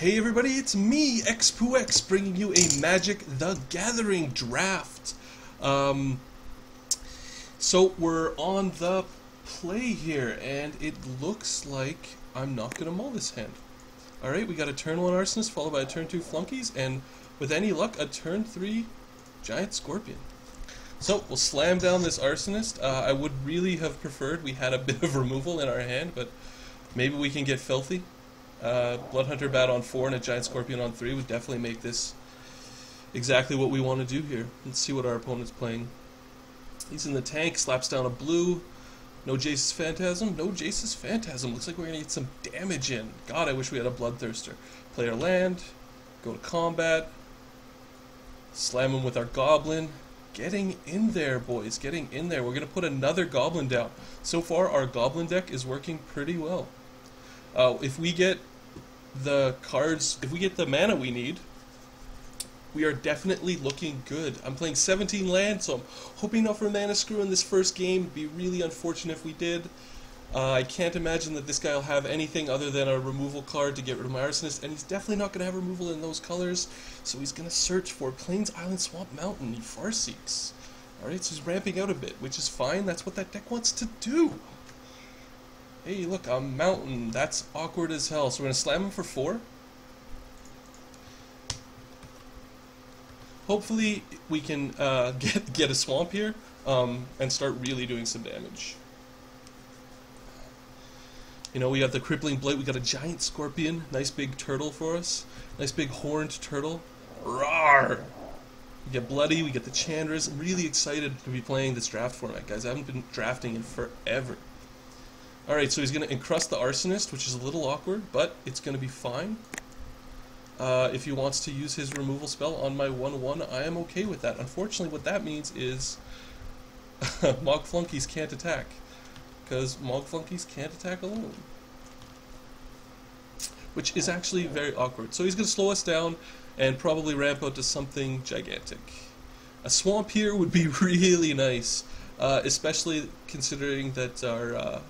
Hey everybody, it's me, X2X, bringing you a Magic the Gathering draft. So we're on the play here, and it looks like I'm not going to mull this hand. Alright, we got a turn 1 Arsonist followed by a turn 2 Flunkies, and with any luck, a turn 3 Giant Scorpion. So we'll slam down this Arsonist. I would really have preferred we had a bit of removal in our hand, but maybe we can get filthy. Bloodhunter Bat on 4 and a Giant Scorpion on 3 would definitely make this exactly what we want to do here. Let's see what our opponent's playing. He's in the tank, slaps down a blue. No Jace's Phantasm? No Jace's Phantasm. Looks like we're going to get some damage in. God, I wish we had a Bloodthirster. Play our land, go to combat, slam him with our Goblin. Getting in there, boys, getting in there. We're going to put another Goblin down. So far, our Goblin deck is working pretty well. If we get the cards, if we get the mana we need, we are definitely looking good. I'm playing 17 land, so I'm hoping not for a mana screw in this first game. It'd be really unfortunate if we did. I can't imagine that this guy will have anything other than a removal card to get rid of my Arsonist, and he's definitely not going to have removal in those colors, so he's going to search for Plains, Island, Swamp, Mountain, Farseeks. Alright, so he's ramping out a bit, which is fine. That's what that deck wants to do. Hey, look, I'm Mountain. That's awkward as hell. So we're going to slam him for 4. Hopefully we can get a swamp here and start really doing some damage. You know, we got the Crippling Blight, we got a Giant Scorpion, nice big turtle for us, nice big horned turtle. Roar! We get Bloody, we get the Chandras. I'm really excited to be playing this draft format, guys. I haven't been drafting in forever. Alright, so he's going to encrust the Arsonist, which is a little awkward, but it's going to be fine. If he wants to use his removal spell on my 1/1, I am okay with that. Unfortunately, what that means is Mog Flunkies can't attack, because Mog Flunkies can't attack alone. Which is actually very awkward. So he's going to slow us down and probably ramp out to something gigantic. A swamp here would be really nice, especially considering that our...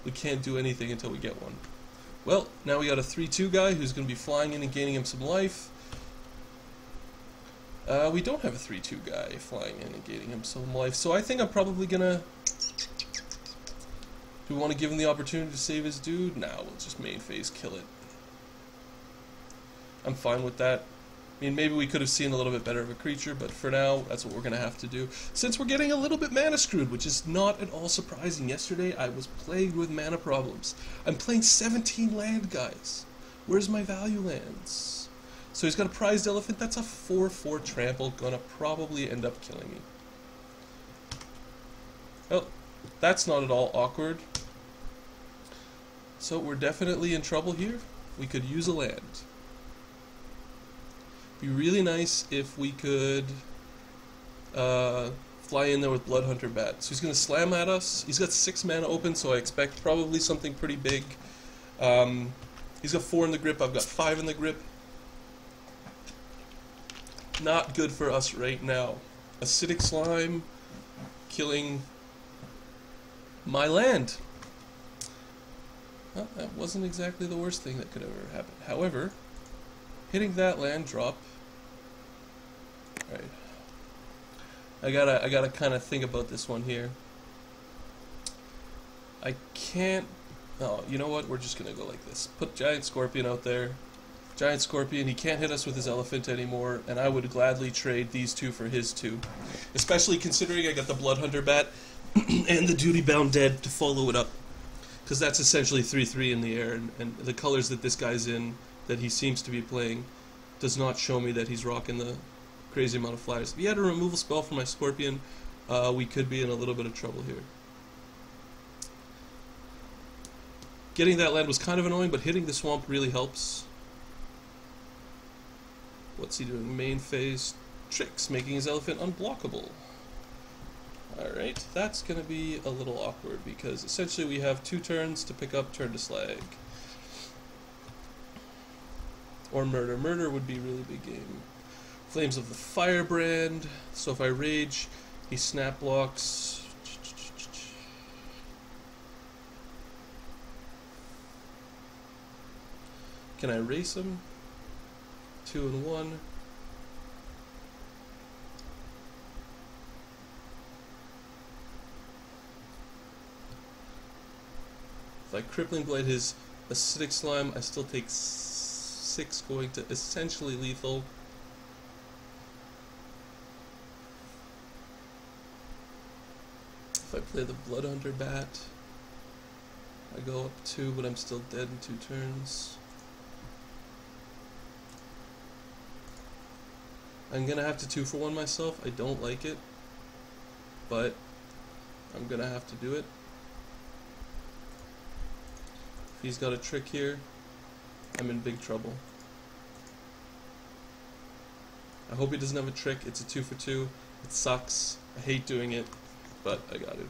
we can't do anything until we get one. Well, now we got a 3/2 guy who's going to be flying in and gaining him some life. We don't have a 3/2 guy flying in and gaining him some life, so I think I'm probably going to... Do we want to give him the opportunity to save his dude? Nah, we'll just main phase kill it. I'm fine with that. I mean, maybe we could have seen a little bit better of a creature, but for now, that's what we're going to have to do. Since we're getting a little bit mana screwed, which is not at all surprising. Yesterday, I was plagued with mana problems. I'm playing 17 land, guys. Where's my value lands? So he's got a Prized Elephant. That's a 4/4 trample. Gonna probably end up killing me. Well, that's not at all awkward. So we're definitely in trouble here. We could use a land. Be really nice if we could fly in there with Bloodhunter Bat. So he's going to slam at us. He's got 6 mana open, so I expect probably something pretty big. He's got 4 in the grip. I've got 5 in the grip. Not good for us right now. Acidic Slime killing my land. Well, that wasn't exactly the worst thing that could ever happen. However, hitting that land drop. Alright. I gotta kind of think about this one here. I can't... Oh, you know what? We're just gonna go like this. Put Giant Scorpion out there. Giant Scorpion, he can't hit us with his elephant anymore, and I would gladly trade these 2 for his 2. Especially considering I got the Bloodhunter Bat and the Duty Bound Dead to follow it up. Because that's essentially 3/3 in the air, and the colors that this guy's in, that he seems to be playing, does not show me that he's rocking the crazy amount of flyers. If he had a removal spell for my Scorpion, we could be in a little bit of trouble here. Getting that land was kind of annoying, but hitting the swamp really helps. What's he doing? Main phase tricks, making his elephant unblockable. Alright, that's going to be a little awkward, because essentially we have 2 turns to pick up, turn to slag. Or murder. Murder would be a really big game. Flames of the Firebrand. So if I rage, he snap blocks. Can I erase him? 2 and 1. If I Crippling Blade his Acidic Slime, I still take 6, going to essentially lethal. If I play the Bloodhunter Bat, I go up 2, but I'm still dead in 2 turns. I'm gonna have to 2-for-1 myself. I don't like it, but I'm gonna have to do it. If he's got a trick here, I'm in big trouble. I hope he doesn't have a trick. It's a 2-for-2. It sucks. I hate doing it, but I got it.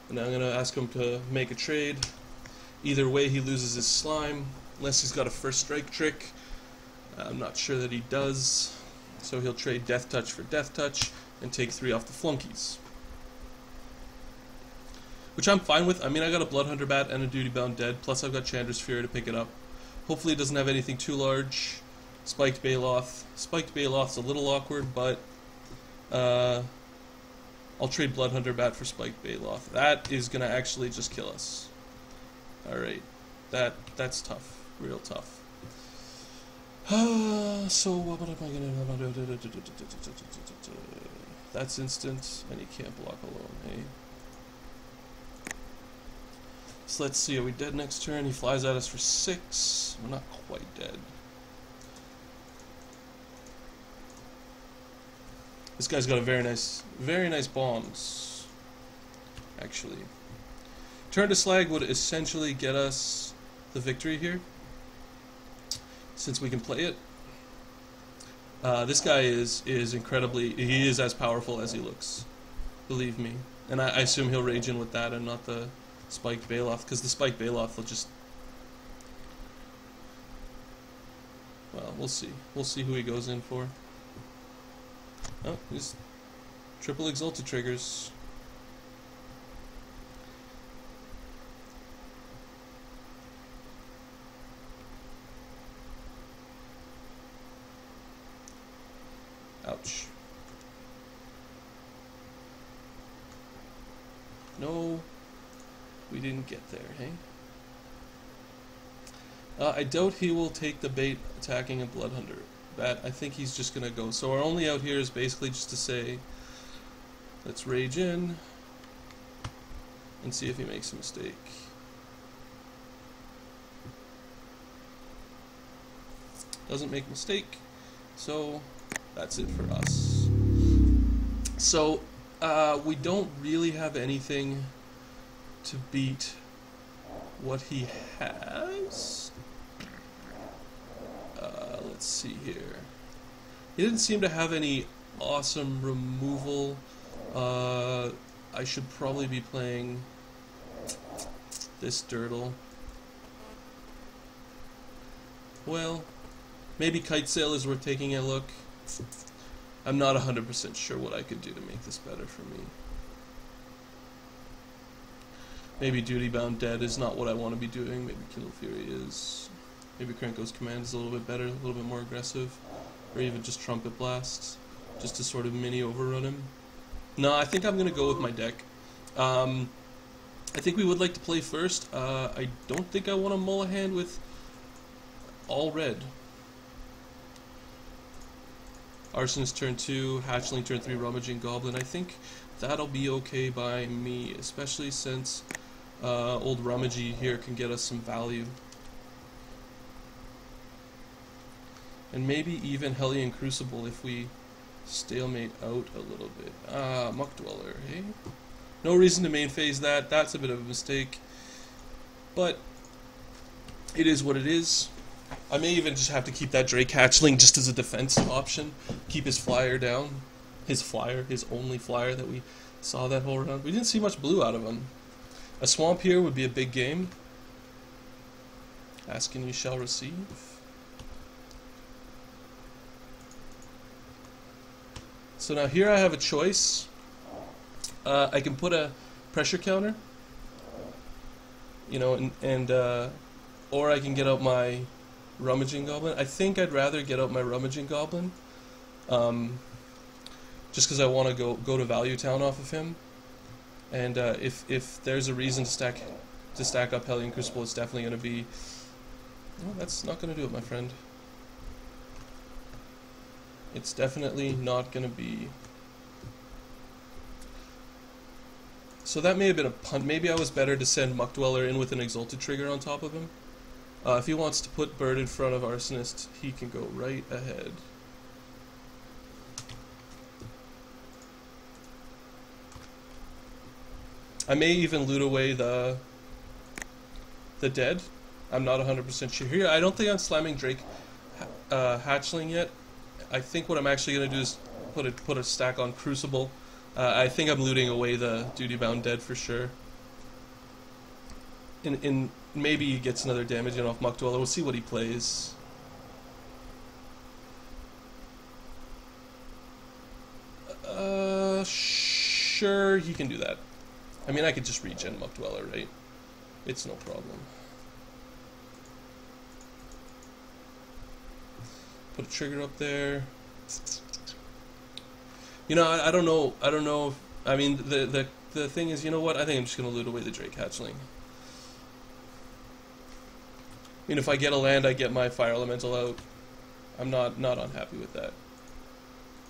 And now I'm gonna ask him to make a trade. Either way, he loses his slime, unless he's got a first strike trick. I'm not sure that he does. So he'll trade Death Touch for Death Touch and take 3 off the flunkies. Which I'm fine with. I mean, I got a Bloodhunter Bat and a Duty Bound Dead, plus I've got Chandra's Fury to pick it up. Hopefully it doesn't have anything too large. Spiked Baloth. Spiked Baloth's a little awkward, but I'll trade Bloodhunter Bat for Spiked Baloth. That is going to actually just kill us. Alright. That's tough. Real tough. So what am I gonna do? That's instant, and he can't block alone, hey? So let's see, are we dead next turn? He flies at us for 6. We're not quite dead. This guy's got a very nice bombs, actually. Turn to Slag would essentially get us the victory here, since we can play it. This guy is incredibly, he is as powerful as he looks, believe me. And I assume he'll rage in with that and not the Spiked Baloth, because the Spiked Baloth will just, well, we'll see. We'll see who he goes in for. Oh, he's triple Exalted triggers. Ouch. No, we didn't get there, hey? I doubt he will take the bait attacking a Bloodhunter Bat. I think he's just gonna go. So our only out here is basically just to say, let's rage in and see if he makes a mistake. Doesn't make a mistake, so that's it for us. So, we don't really have anything to beat what he has. Let's see here. He didn't seem to have any awesome removal. I should probably be playing this Dirtle. Well, maybe Kite Sail is worth taking a look. I'm not 100% sure what I could do to make this better for me. Maybe Duty Bound Dead is not what I want to be doing. Maybe Kindle Fury is. Maybe Krenko's Command is a little bit better, a little bit more aggressive. Or even just Trumpet Blast, just to sort of mini overrun him. No, I think I'm going to go with my deck. I think we would like to play first. I don't think I want to mull a hand with all red. Arsonist turn 2, Hatchling turn 3, Rummaging Goblin. I think that'll be okay by me, especially since old Rummagy here can get us some value. And maybe even Hellion Crucible if we stalemate out a little bit. Muck Dweller, hey? No reason to main phase that. That's a bit of a mistake. But it is what it is. I may even just have to keep that Drake Hatchling just as a defense option. Keep his flyer down. His only flyer that we saw that whole round. We didn't see much blue out of him. A swamp here would be a big game. Ask and you shall receive. So now here I have a choice. I can put a pressure counter, you know, or I can get out my Rummaging Goblin. I think I'd rather get out my Rummaging Goblin. Just because I want to go to Value Town off of him. And if there's a reason to stack up Hellion Crucible, it's definitely going to be... No, that's not going to do it, my friend. It's definitely not going to be... So that may have been a punt. Maybe I was better to send Muck Dweller in with an Exalted Trigger on top of him. If he wants to put Bird in front of Arsonist, he can go right ahead. I may even loot away the dead. I'm not 100% sure here. I don't think I'm slamming Drake Hatchling yet. I think what I'm actually going to do is put a stack on Crucible. I think I'm looting away the Duty Bound Dead for sure. In maybe he gets another damage in off Muck Dweller. We'll see what he plays. Sure, he can do that. I mean, I could just regen Muck Dweller, right? It's no problem. Put a trigger up there. You know, I don't know. I don't know. I mean, the thing is, you know what? I think I'm just gonna loot away the Drake Hatchling. I mean, if I get a land, I get my Fire Elemental out. I'm not unhappy with that.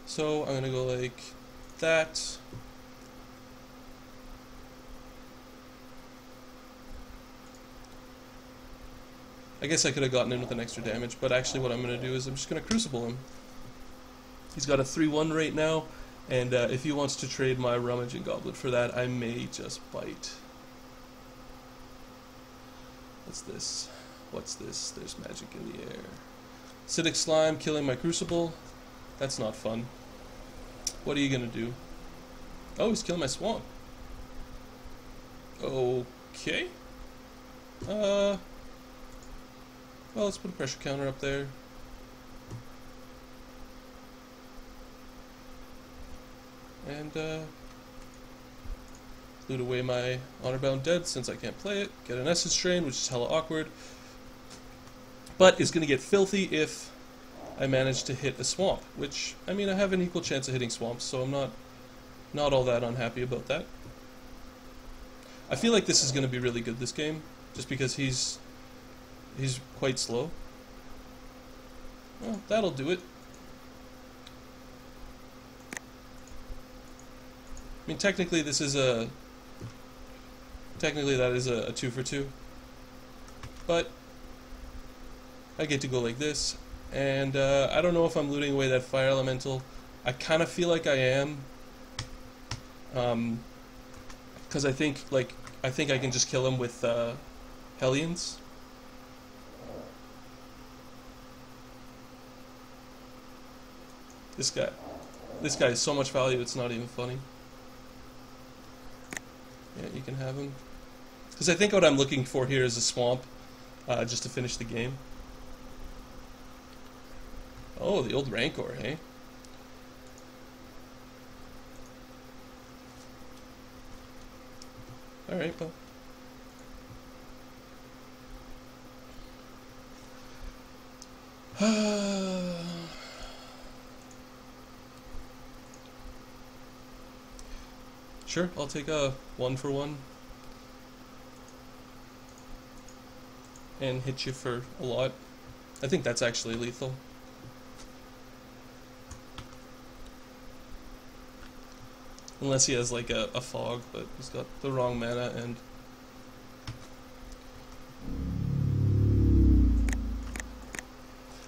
So I'm gonna go like that. I guess I could have gotten in with an extra damage, but actually what I'm going to do is I'm just going to Crucible him. He's got a 3-1 right now, and if he wants to trade my Rummaging Goblet for that, I may just bite. What's this? What's this? There's magic in the air. Acidic Slime killing my Crucible. That's not fun. What are you going to do? Oh, he's killing my Swamp. Okay. Well, let's put a pressure counter up there. And, loot away my Honor-Bound Dead since I can't play it. Get an Essence Drain, which is hella awkward. But is going to get filthy if I manage to hit a Swamp, which, I mean, I have an equal chance of hitting Swamps, so I'm not all that unhappy about that. I feel like this is going to be really good this game, just because he's quite slow. Well, that'll do it. I mean, technically that is a 2 for 2. But I get to go like this, and I don't know if I'm looting away that Fire Elemental. I kind of feel like I am, because I think I can just kill him with Hellions. This guy is so much value, it's not even funny. Yeah, you can have him. Because I think what I'm looking for here is a Swamp, just to finish the game. Oh, the old Rancor, hey? Alright, well. Sure, I'll take a 1-for-1 and hit you for a lot. I think that's actually lethal. Unless he has like a fog, but he's got the wrong mana and...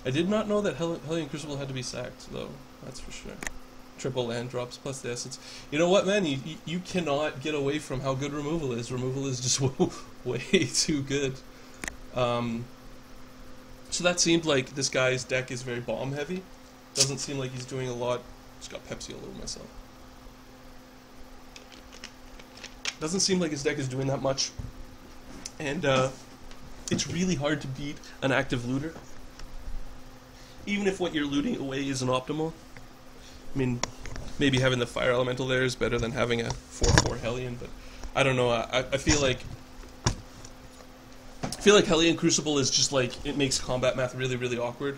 I did not know that Hellion Crucible had to be sacked, though, that's for sure. Triple land drops plus the essence. You know what, man? You cannot get away from how good removal is. Removal is just way too good. So that seemed like this guy's deck is very bomb heavy. Doesn't seem like he's doing a lot. Just got Pepsi all over myself. Doesn't seem like his deck is doing that much. And it's really hard to beat an active looter. Even if what you're looting away isn't optimal. I mean, maybe having the Fire Elemental there is better than having a 4/4 Hellion, but I don't know. I feel like feel like Hellion Crucible is just like, it makes combat math really, really awkward.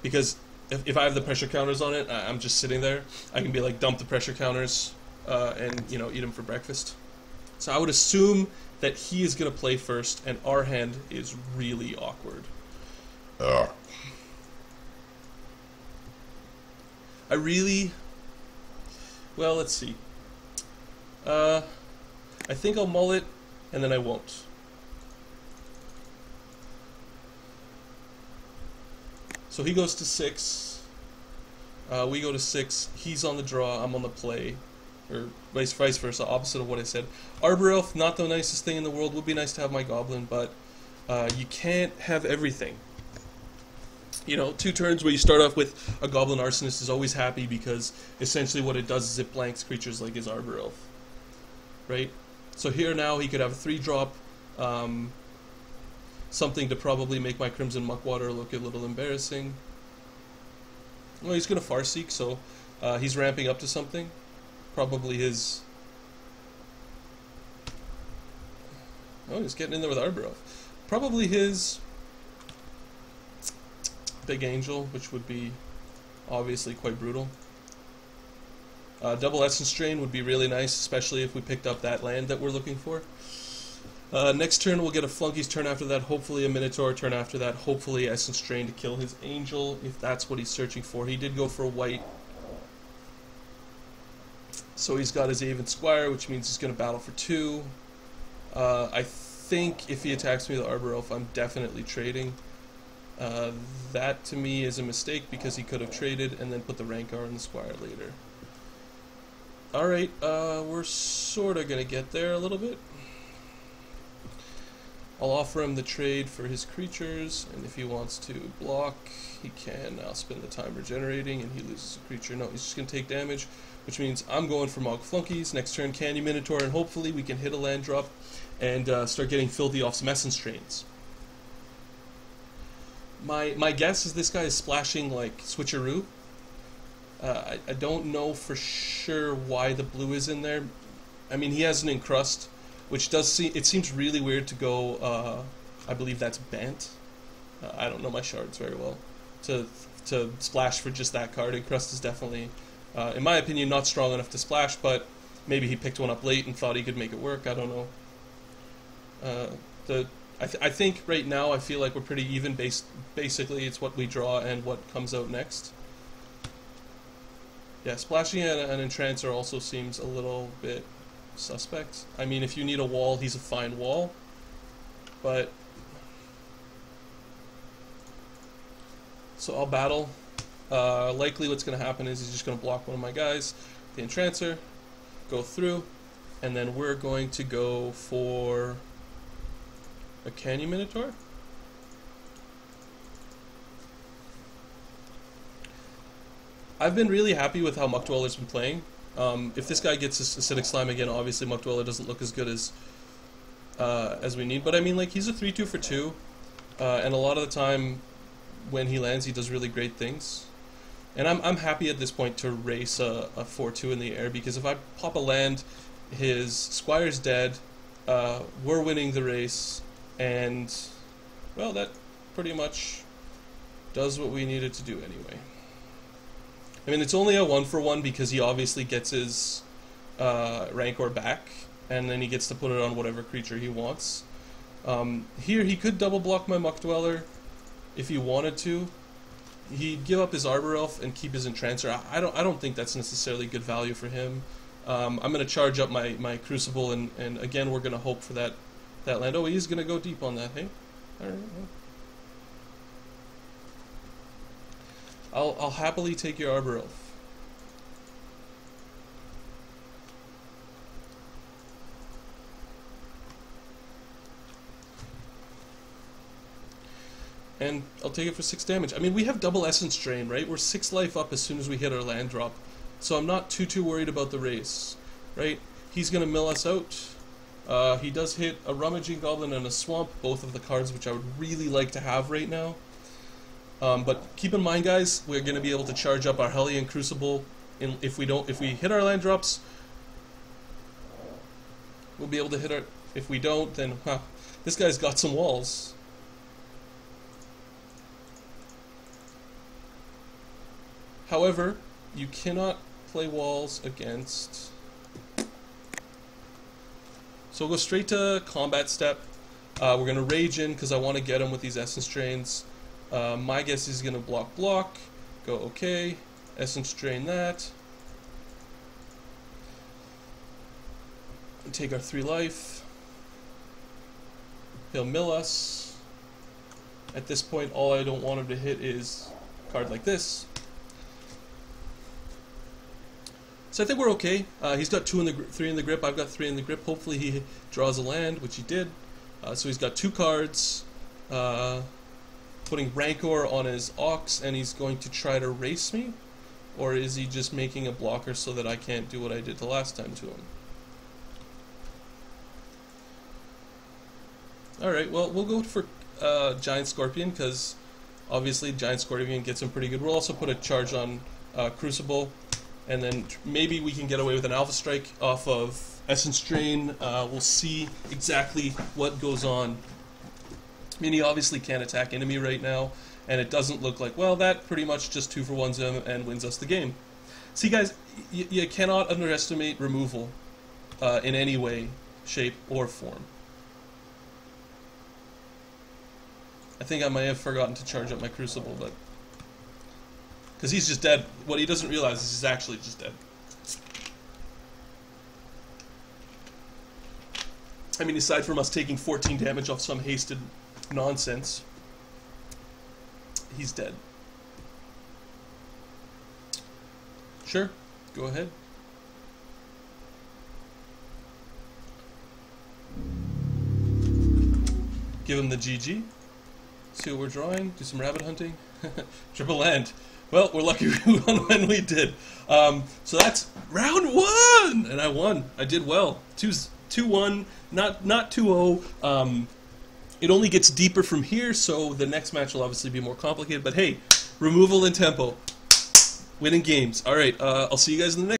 Because if I have the pressure counters on it, I'm just sitting there. I can be like, dump the pressure counters and, you know, eat them for breakfast. So I would assume that he is going to play first, and our hand is really awkward. I really... Well, let's see. I think I'll mull it, and then I won't. So he goes to 6. We go to 6. He's on the draw. I'm on the play. Or vice versa, opposite of what I said. Arbor Elf, not the nicest thing in the world. Would be nice to have my Goblin, but you can't have everything. You know, 2 turns where you start off with a Goblin Arsonist is always happy because essentially what it does is it blanks creatures like his Arbor Elf. Right? So here now he could have a 3-drop, something to probably make my Crimson Muckwater look a little embarrassing. Well, he's going to Farseek, so he's ramping up to something. Probably his... Oh, he's getting in there with Arbor Elf. Probably his Big Angel, which would be obviously quite brutal. Double Essence Drain would be really nice, especially if we picked up that land that we're looking for. Next turn we'll get a Flunky's turn after that, hopefully a Minotaur turn after that, hopefully Essence Drain to kill his Angel, if that's what he's searching for. He did go for a white. So he's got his Aven Squire, which means he's going to battle for 2. I think if he attacks me with Arbor Elf, I'm definitely trading. That to me is a mistake because he could have traded and then put the Rancor in the Squire later. Alright, we're sort of going to get there a little bit. I'll offer him the trade for his creatures, and if he wants to block, he can. I'll spend the time regenerating, and he loses a creature. No, he's just going to take damage, which means I'm going for Mog Flunkies. Next turn, Candy Minotaur, and hopefully we can hit a land drop and start getting filthy off some Essence Drains. My guess is this guy is splashing like Switcheroo. I don't know for sure why the blue is in there. I mean, he has an Encrust, which does seem, it seems really weird to go, I believe that's Bant. I don't know my shards very well. To splash for just that card. Encrust is definitely, in my opinion, not strong enough to splash, but maybe he picked one up late and thought he could make it work. I don't know. I think right now I feel like we're pretty even. Basically, it's what we draw and what comes out next. Yeah, splashing an Entrancer also seems a little bit suspect. I mean, if you need a wall, he's a fine wall, but... So I'll battle. Likely what's going to happen is he's just going to block one of my guys, the Entrancer, go through, and then we're going to go for a Canyon Minotaur. I've been really happy with how Muck Dweller's been playing. If this guy gets Acidic Slime again, obviously Muck Dweller doesn't look as good as we need. But I mean, like, he's a 3/2 for 2, and a lot of the time when he lands, he does really great things. And I'm happy at this point to race a 4/2 in the air, because if I pop a land, his Squire's dead, we're winning the race, and well, that pretty much does what we needed to do anyway. I mean, it's only a 1-for-1 because he obviously gets his Rancor back, and then he gets to put it on whatever creature he wants. Here, he could double block my Muck Dweller if he wanted to. He'd give up his Arbor Elf and keep his Entrancer. I don't think that's necessarily good value for him. I'm going to charge up my Crucible, and again, we're going to hope for that land. Oh, he's going to go deep on that, hey? Alright, well. I'll happily take your Arbor Elf. And I'll take it for 6 damage. I mean, we have double Essence Drain, right? We're 6 life up as soon as we hit our land drop. So I'm not too worried about the race, right? He's going to mill us out. He does hit a Rummaging Goblin and a Swamp, both of the cards which I would really like to have right now. But keep in mind, guys, we're going to be able to charge up our Hellion Crucible. If we hit our land drops, we'll be able to hit our... If we don't, then, huh, this guy's got some walls. However, you cannot play walls against... So we'll go straight to combat step. We're going to rage in because I want to get him with these essence drains. My guess is going to block. Go okay. Essence drain that. Take our 3 life. He'll mill us. At this point, all I don't want him to hit is a card like this. So I think we're okay. He's got 3 in the grip. I've got 3 in the grip. Hopefully he draws a land, which he did. So he's got 2 cards. Putting Rancor on his Ox, and he's going to try to race me? Or is he just making a blocker so that I can't do what I did the last time to him? Alright, well, we'll go for Giant Scorpion, because obviously Giant Scorpion gets him pretty good. We'll also put a charge on Crucible, and then maybe we can get away with an Alpha Strike off of Essence Drain. We'll see exactly what goes on. I mean, he obviously can't attack enemy right now, and it doesn't look like, well, that pretty much just 2-for-1s him and wins us the game. See, guys, you cannot underestimate removal in any way, shape, or form. I think I might have forgotten to charge up my Crucible, but... because he's just dead. What he doesn't realize is he's actually just dead. I mean, aside from us taking 14 damage off some hasted nonsense, he's dead. Sure, go ahead. Give him the GG. See what we're drawing. Do some rabbit hunting. Triple land. Well, we're lucky we won when we did. So that's round 1, and I won. I did well. 2-1, not 2-0. It only gets deeper from here, so the next match will obviously be more complicated. But hey, removal and tempo, winning games. All right, I'll see you guys in the next.